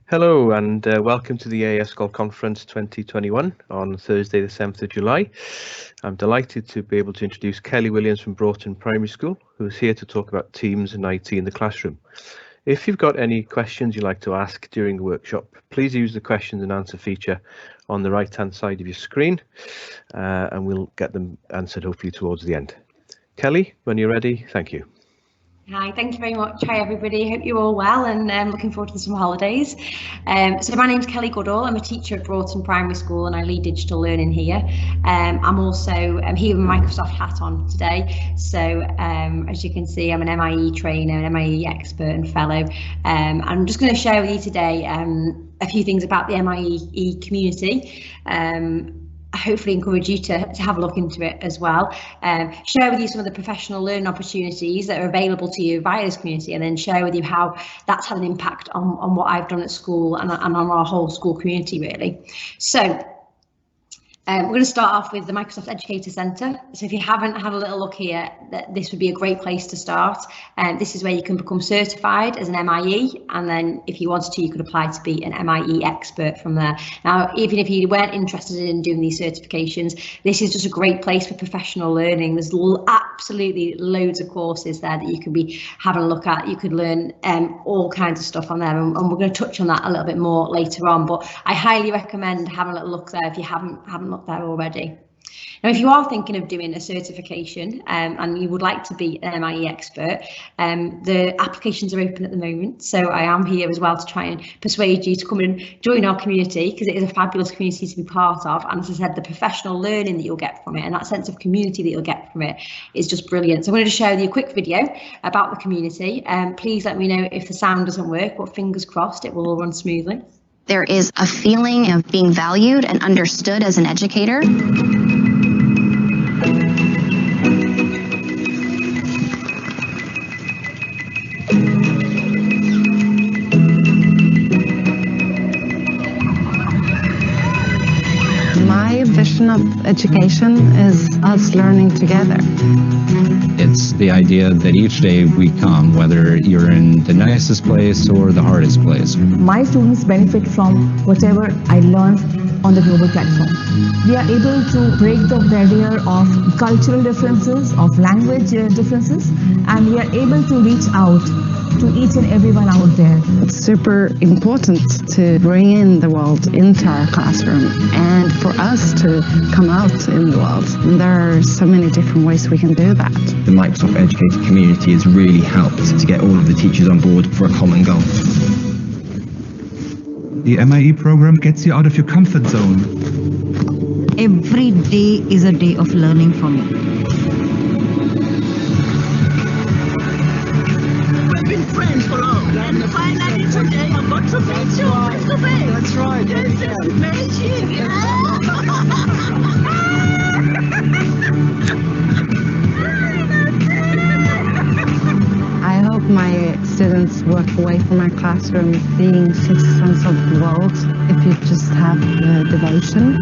Hello and welcome to the e-sgol Conference 2021 on Thursday the 7th of July. I'm delighted to be able to introduce Kellie Williams from Broughton Primary School, who is here to talk about Teams and IT in the classroom. If you've got any questions you'd like to ask during the workshop, please use the questions and answer feature on the right hand side of your screen and we'll get them answered hopefully towards the end. Kellie, when you're ready, thank you. Hi, thank you very much. Hi everybody, hope you're all well and looking forward to the summer holidays. So my name's Kellie Goodall, I'm a teacher at Broughton Primary School and I lead digital learning here. I'm also here with a Microsoft hat on today. So as you can see, I'm an MIE trainer, an MIE expert and fellow. I'm just going to share with you today a few things about the MIE community. Hopefully encourage you to have a look into it as well. Share with you some of the professional learning opportunities that are available to you via this community, and then share with you how that's had an impact on what I've done at school and on our whole school community really. So we're going to start off with the Microsoft Educator Centre. So if you haven't had a little look here, this would be a great place to start. This is where you can become certified as an MIE, and then if you wanted to, you could apply to be an MIE expert from there. Now, even if you weren't interested in doing these certifications, this is just a great place for professional learning. There's absolutely loads of courses there that you could be having a look at. You could learn all kinds of stuff on there, and we're going to touch on that a little bit more later on. But I highly recommend having a little look there if you haven't looked there already. Now, if you are thinking of doing a certification and you would like to be an MIE expert, the applications are open at the moment. So I am here as well to try and persuade you to come and join our community, because it is a fabulous community to be part of. And as I said, the professional learning that you'll get from it and that sense of community that you'll get from it is just brilliant. So I'm going to share with you a quick video about the community. Please let me know if the sound doesn't work, but fingers crossed it will all run smoothly. There is a feeling of being valued and understood as an educator. My vision of education is us learning together. It's the idea that each day we come, whether you're in the nicest place or the hardest place. My students benefit from whatever I learn on the global platform. We are able to break the barrier of cultural differences, of language differences, and we are able to reach out to each and everyone out there. It's super important to bring in the world into our classroom and for us to come out in the world. And there are so many different ways we can do that. The Microsoft Educator community has really helped to get all of the teachers on board for a common goal. The MIE program gets you out of your comfort zone. Every day is a day of learning for me. Friends for long, and finally today I got to meet you face to face. That's right. This is amazing. I hope my students walk away from our classroom being citizens of the world. If you just have devotion,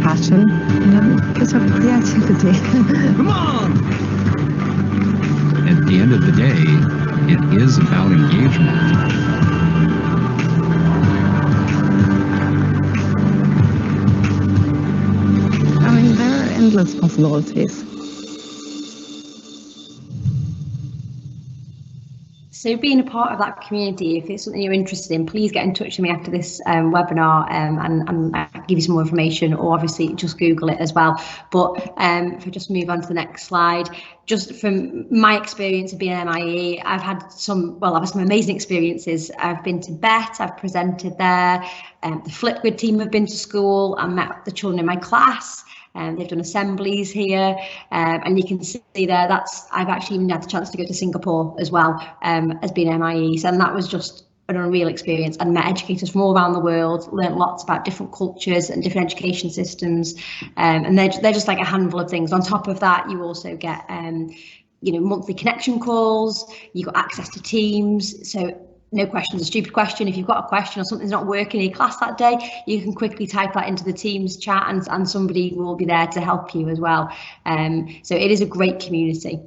passion, and a bit of creativity. Come on! At the end of the day, it is about engagement. I mean, there are endless possibilities. So being a part of that community, if it's something you're interested in, please get in touch with me after this webinar and I'll give you some more information, or obviously just Google it as well. But if I just move on to the next slide, just from my experience of being an MIE, I've had some amazing experiences. I've been to BET, I've presented there, the Flipgrid team have been to school, I met the children in my class. They've done assemblies here, and you can see there I've actually even had the chance to go to Singapore as well as being MIEs, and that was just an unreal experience, and met educators from all around the world, learnt lots about different cultures and different education systems, and they're just like a handful of things. On top of that, you also get monthly connection calls, you got access to Teams, so no question's a stupid question. If you've got a question or something's not working in your class that day, you can quickly type that into the Teams chat and somebody will be there to help you as well. So it is a great community.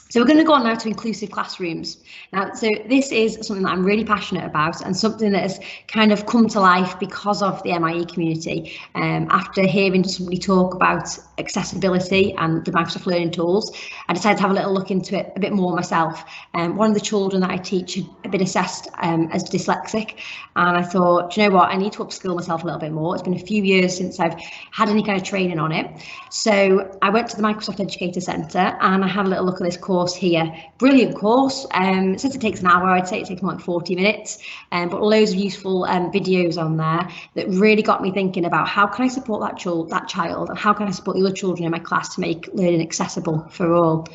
So we're going to go on now to inclusive classrooms. Now, so this is something that I'm really passionate about and something that has kind of come to life because of the MIE community. After hearing somebody talk about accessibility and the Microsoft Learning tools, I decided to have a little look into it a bit more myself. One of the children that I teach had been assessed as dyslexic, and I thought, do you know what, I need to upskill myself a little bit more. It's been a few years since I've had any kind of training on it. So I went to the Microsoft Educator Centre and I had a little look at this course here. Brilliant course. Since it takes an hour, I'd say it takes more like 40 minutes, but loads of useful videos on there that really got me thinking about how can I support that child and how can I support the other children in my class to make learning accessible for all.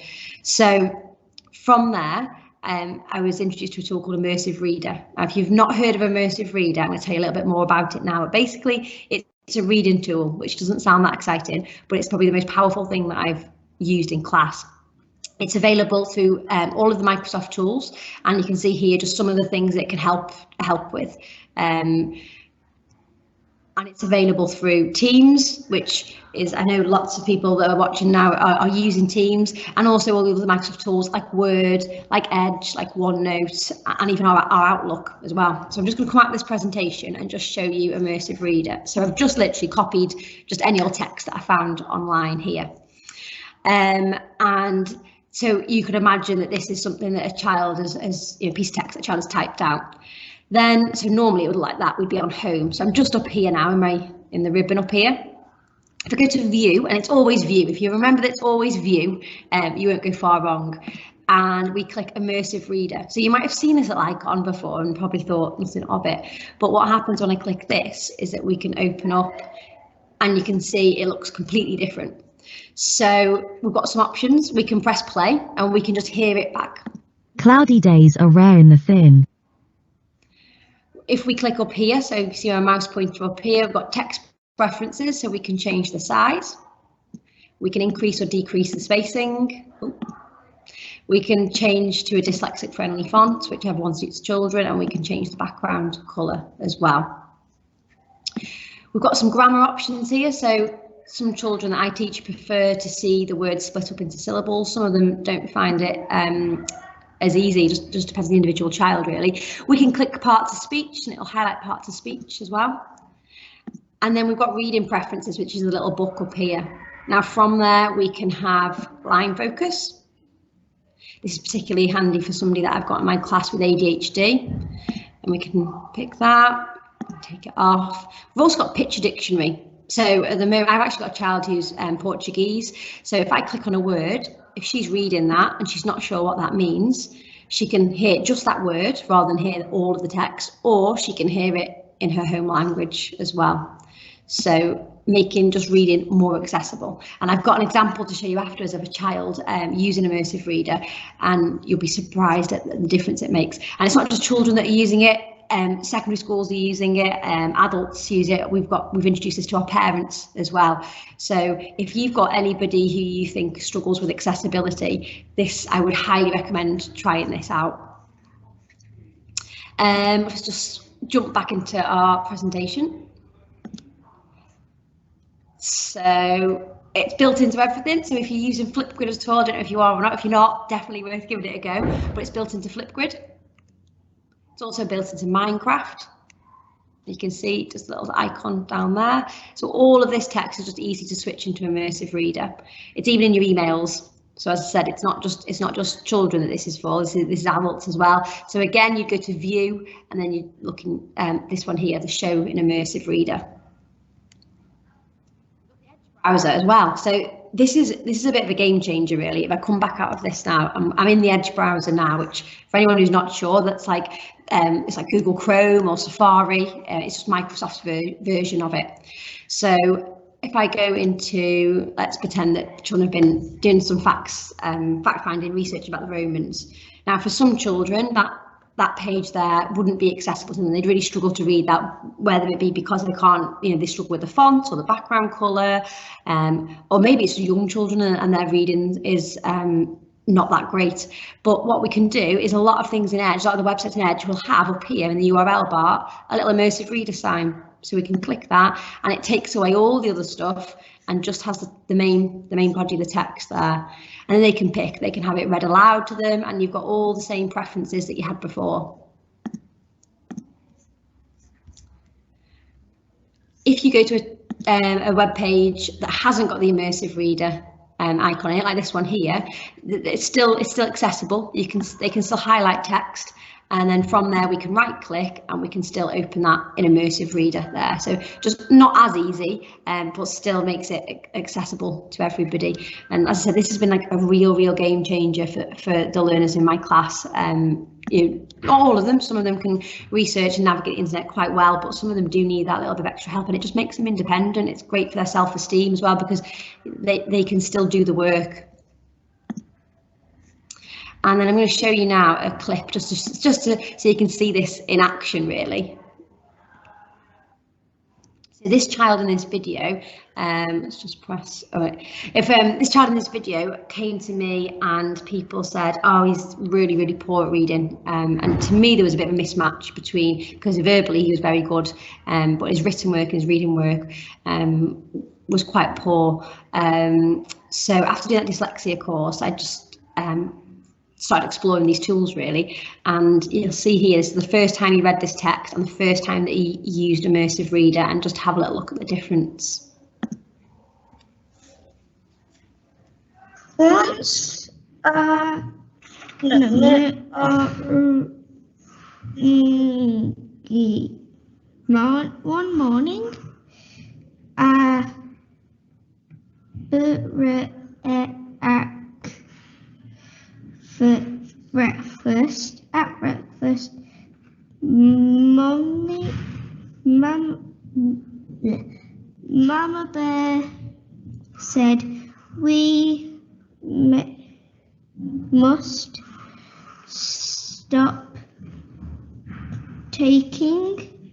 So from there, I was introduced to a tool called Immersive Reader. Now, if you've not heard of Immersive Reader, I'm going to tell you a little bit more about it now. But basically, it's a reading tool, which doesn't sound that exciting, but it's probably the most powerful thing that I've used in class. It's available through all of the Microsoft tools, and you can see here just some of the things it can help with. And it's available through Teams, which is, I know lots of people that are watching now are using Teams, and also all the other Microsoft tools like Word, like Edge, like OneNote, and even our Outlook as well. So I'm just going to come out of this presentation and just show you Immersive Reader. So I've just literally copied just any old text that I found online here. And so you could imagine that this is something that a child has you know, piece of text that a child has typed out. Then, so normally it would like that, we'd be on home. So I'm just up here now in the ribbon up here. If I go to view, and it's always view, if you remember that it's always view, you won't go far wrong. And we click Immersive Reader. So you might have seen this icon before and probably thought nothing of it. But what happens when I click this is that we can open up and you can see it looks completely different. So we've got some options. We can press play and we can just hear it back. Cloudy days are rare in the Thin. If we click up here, so you see our mouse pointer up here, we've got text preferences, so we can change the size. We can increase or decrease the spacing. We can change to a dyslexic friendly font, whichever one suits children, and we can change the background colour as well. We've got some grammar options here, so some children that I teach prefer to see the words split up into syllables. Some of them don't find it as easy, just depends on the individual child really. We can click parts of speech and it'll highlight parts of speech as well. And then we've got reading preferences, which is a little book up here. Now from there we can have line focus. This is particularly handy for somebody that I've got in my class with ADHD. And we can pick that, take it off. We've also got picture dictionary. So at the moment, I've actually got a child who's Portuguese. So if I click on a word, if she's reading that and she's not sure what that means, she can hear just that word rather than hear all of the text, or she can hear it in her home language as well. So making just reading more accessible. And I've got an example to show you afterwards of a child using Immersive Reader, and you'll be surprised at the difference it makes. And it's not just children that are using it. Secondary schools are using it, adults use it. We've introduced this to our parents as well. So if you've got anybody who you think struggles with accessibility, this I would highly recommend trying this out. Let's just jump back into our presentation. So it's built into everything. So if you're using Flipgrid at all, I don't know if you are or not. If you're not, definitely worth giving it a go. But it's built into Flipgrid. It's also built into Minecraft. You can see just a little icon down there. So all of this text is just easy to switch into Immersive Reader. It's even in your emails. So as I said, it's not just children that this is for. This is adults as well. So again, you go to View, and then you're looking this one here, the Show in Immersive Reader. Browser as well. So this is a bit of a game changer really. If I come back out of this now, I'm in the Edge browser now, which for anyone who's not sure, that's like it's like Google Chrome or Safari. It's just Microsoft's version of it. So if I go into, let's pretend that children have been doing some fact-finding research about the Romans. Now for some children that page there wouldn't be accessible to them. They'd really struggle to read that, whether it be because they can't, they struggle with the font or the background colour, or maybe it's young children and their reading is not that great. But what we can do is a lot of things in Edge, a lot of the websites in Edge will have up here in the URL bar a little Immersive Reader sign. So we can click that and it takes away all the other stuff and just has the main body of the text there. And then they can pick, they can have it read aloud to them, and you've got all the same preferences that you had before. If you go to a web page that hasn't got the Immersive Reader icon in it, like this one here, it's still accessible. They can still highlight text, and then from there we can right click and we can still open that in Immersive Reader there. So just not as easy, but still makes it accessible to everybody. And as I said, this has been like a real game changer for the learners in my class. Not all of them, some of them can research and navigate the internet quite well, but some of them do need that little bit of extra help, and it just makes them independent. It's great for their self-esteem as well, because they can still do the work. And then I'm going to show you now a clip just so you can see this in action, really. So this child in this video, let's just press. Oh, if this child in this video came to me and people said, "Oh, he's really poor at reading," and to me there was a bit of a mismatch between, because verbally he was very good, but his written work and his reading work was quite poor. So after doing that dyslexia course, I just started exploring these tools, really, and you'll see here is the first time he read this text and the first time that he used Immersive Reader, and just have a little look at the difference. Once one morning, at breakfast, Mama Bear said we must stop taking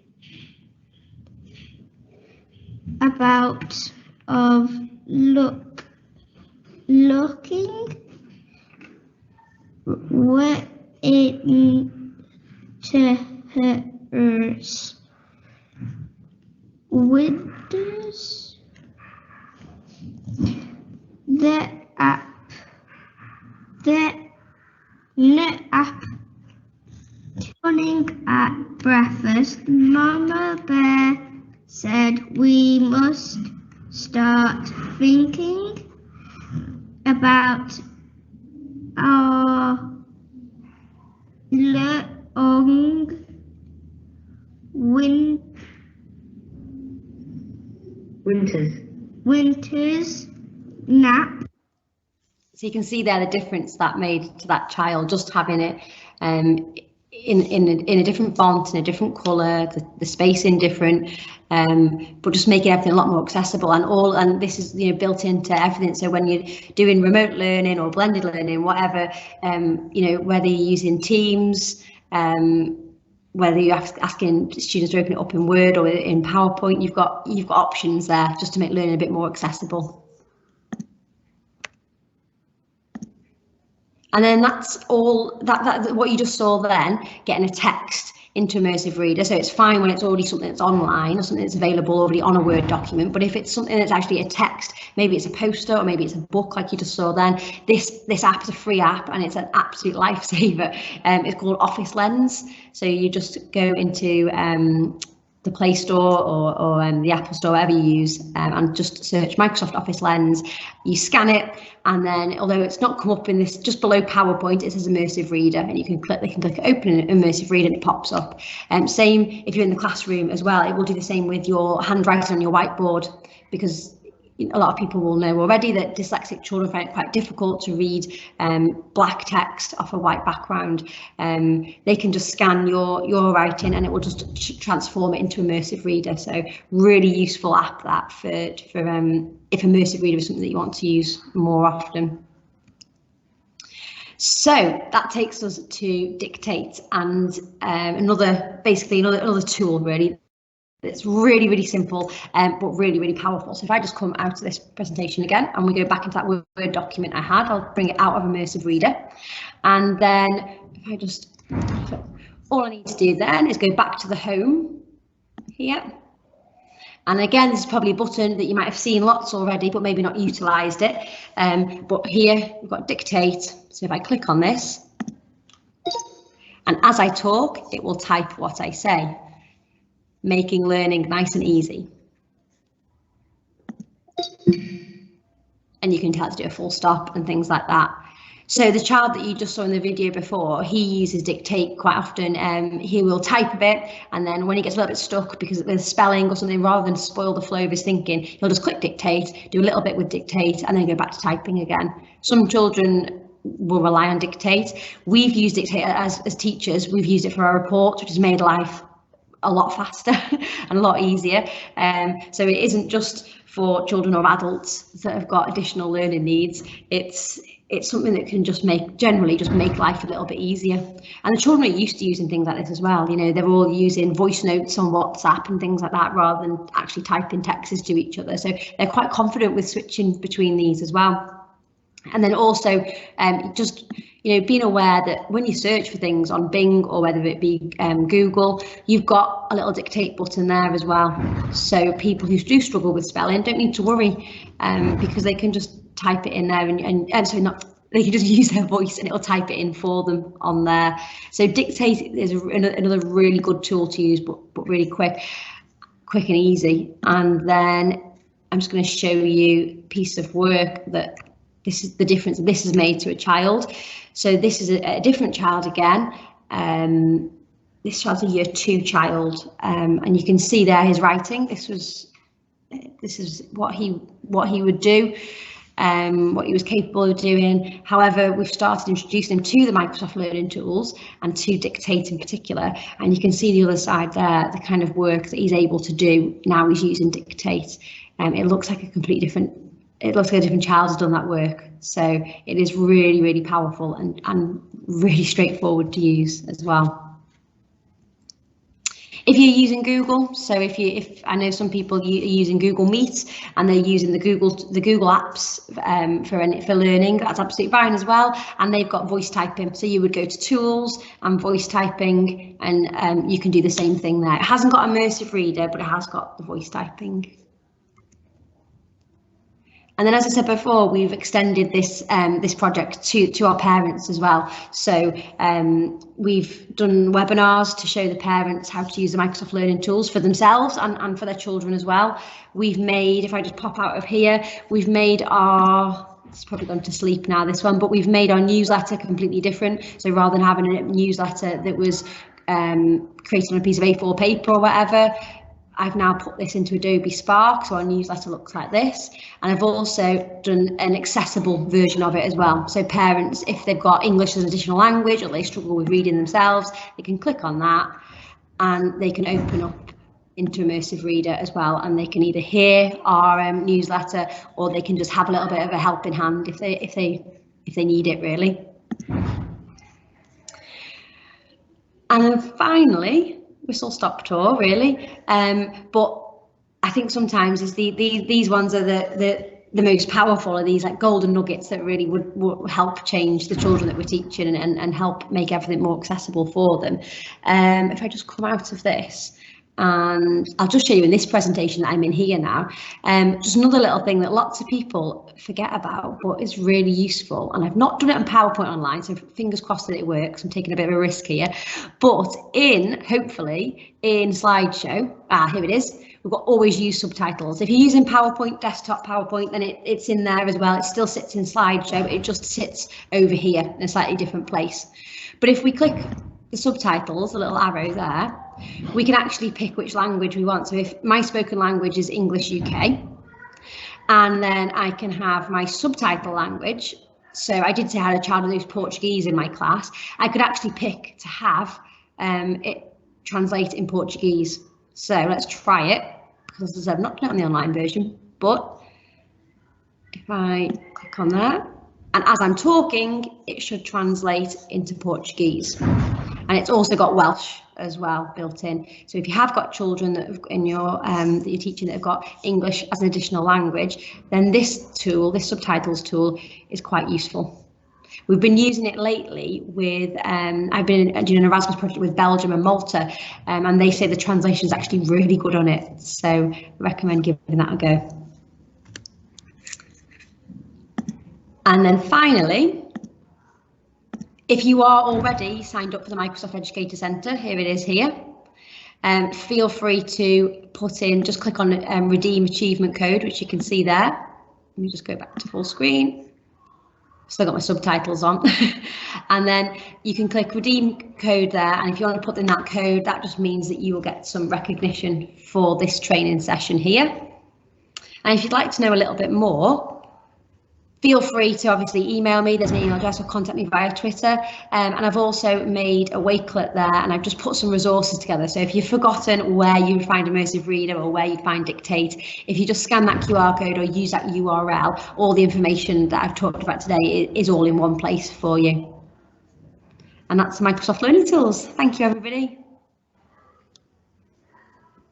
about of looking where into her windows. The app morning at breakfast, Mama Bear said we must start thinking about our long winter's nap. So you can see there the difference that made to that child, just having it in a different font, in a different colour, the spacing different, but just making everything a lot more accessible, and this is built into everything. So when you're doing remote learning or blended learning, whatever, whether you're using Teams, whether you're asking students to open it up in Word or in PowerPoint, you've got options there just to make learning a bit more accessible. And then that's all that what you just saw then, getting a text into Immersive Reader. So it's fine when it's already something that's online or something that's available already on a Word document. But if it's something that's actually a text, maybe it's a poster or maybe it's a book like you just saw then, this app is a free app and it's an absolute lifesaver. It's called Office Lens. So you just go into the Play Store or the Apple Store, whatever you use, and just search Microsoft Office Lens. You scan it, and then, although it's not come up in this, just below PowerPoint, it says Immersive Reader, and they can click Open Immersive Reader, and it pops up. Same if you're in the classroom as well, it will do the same with your handwriting on your whiteboard, because a lot of people will know already that dyslexic children find it quite difficult to read black text off a white background. They can just scan your writing and it will just transform it into Immersive Reader. So really useful app that for if Immersive Reader is something that you want to use more often. So that takes us to Dictate, and another tool really. It's really simple, but really powerful. So if I just come out of this presentation again and we go back into that Word document I had, I'll bring it out of Immersive Reader. And then if I just, all I need to do then is go back to the home here. And again, this is probably a button that you might have seen lots already, but maybe not utilised it. But here we've got dictate. So if I click on this, and as I talk, it will type what I say, making learning nice and easy. And you can tell it to do a full stop and things like that. So the child that you just saw in the video before, he uses dictate quite often. He will type a bit, and then when he gets a little bit stuck because there's spelling or something, rather than spoil the flow of his thinking, he'll just click dictate, do a little bit with dictate, and then go back to typing again. Some children will rely on dictate. We've used dictate as teachers. We've used it for our reports, which has made life a lot faster and a lot easier. So it isn't just for children or adults that have got additional learning needs. It's something that can generally make life a little bit easier. And the children are used to using things like this as well. You know, they're all using voice notes on WhatsApp and things like that rather than actually typing texts to each other. So they're quite confident with switching between these as well. And then also just, you know, being aware that when you search for things on Bing or whether it be Google, you've got a little dictate button there as well. So people who do struggle with spelling don't need to worry because they can just type it in there they can just use their voice and it'll type it in for them on there. So dictate is another really good tool to use, but really quick and easy. And then I'm just going to show you a piece of work that this is the difference this has made to a child. So this is a different child again. This child's a year 2 child, and you can see there his writing. This is what he would do, what he was capable of doing. However, we've started introducing him to the Microsoft Learning tools and to dictate in particular, and you can see the other side there, the kind of work that he's able to do now he's using dictate. It looks like a completely different. It looks like a different child has done that work. So it is really, really powerful and really straightforward to use as well. If you're using Google, so if I know some people are using Google Meet and they're using the Google apps for learning, that's absolutely fine as well. And they've got voice typing, so you would go to tools and voice typing, and you can do the same thing there. It hasn't got Immersive Reader, but it has got the voice typing. And then, as I said before, we've extended this this project to our parents as well. So we've done webinars to show the parents how to use the Microsoft Learning tools for themselves and for their children as well. We've made, if I just pop out of here, we've made it's probably gone to sleep now, this one, but we've made our newsletter completely different. So rather than having a newsletter that was created on a piece of A4 paper or whatever, I've now put this into Adobe Spark, so our newsletter looks like this. And I've also done an accessible version of it as well. So parents, if they've got English as an additional language or they struggle with reading themselves, they can click on that and they can open up into Immersive Reader as well. And they can either hear our newsletter or they can just have a little bit of a helping hand if they need it, really. And then finally, whistle stop tour, really, but I think sometimes is these ones are the most powerful, are these like golden nuggets that really would help change the children that we're teaching and help make everything more accessible for them. If I just come out of this, and I'll just show you in this presentation that I'm in here now, just another little thing that lots of people forget about, but is really useful. And I've not done it on PowerPoint online, so fingers crossed that it works. I'm taking a bit of a risk here, but hopefully in slideshow, here it is. We've got always use subtitles. If you're using PowerPoint, desktop PowerPoint, then it's in there as well. It still sits in slideshow, but it just sits over here in a slightly different place. But if we click the subtitles, the little arrow there, we can actually pick which language we want. So if my spoken language is English UK, and then I can have my subtitle language. So I did say I had a child who knows Portuguese in my class. I could actually pick to have it translate in Portuguese. So let's try it, because as I've not done it on the online version, but if I click on that, and as I'm talking, it should translate into Portuguese. And it's also got Welsh as well built in. So if you have got children that have in your that you're teaching that have got English as an additional language, then this tool, this subtitles tool, is quite useful. We've been using it lately with, I've been doing an Erasmus project with Belgium and Malta, and they say the translation is actually really good on it. So I recommend giving that a go. And then finally, if you are already signed up for the Microsoft Educator Centre, here it is here. Feel free to put in, just click on redeem achievement code, which you can see there. Let me just go back to full screen. Still got my subtitles on. And then you can click redeem code there. And if you want to put in that code, that just means that you will get some recognition for this training session here. And if you'd like to know a little bit more, feel free to obviously email me. There's an email address, or contact me via Twitter. And I've also made a wakelet there, and I've just put some resources together. So if you've forgotten where you'd find Immersive Reader or where you'd find Dictate, if you just scan that QR code or use that URL, all the information that I've talked about today is all in one place for you. And that's Microsoft Learning Tools. Thank you, everybody.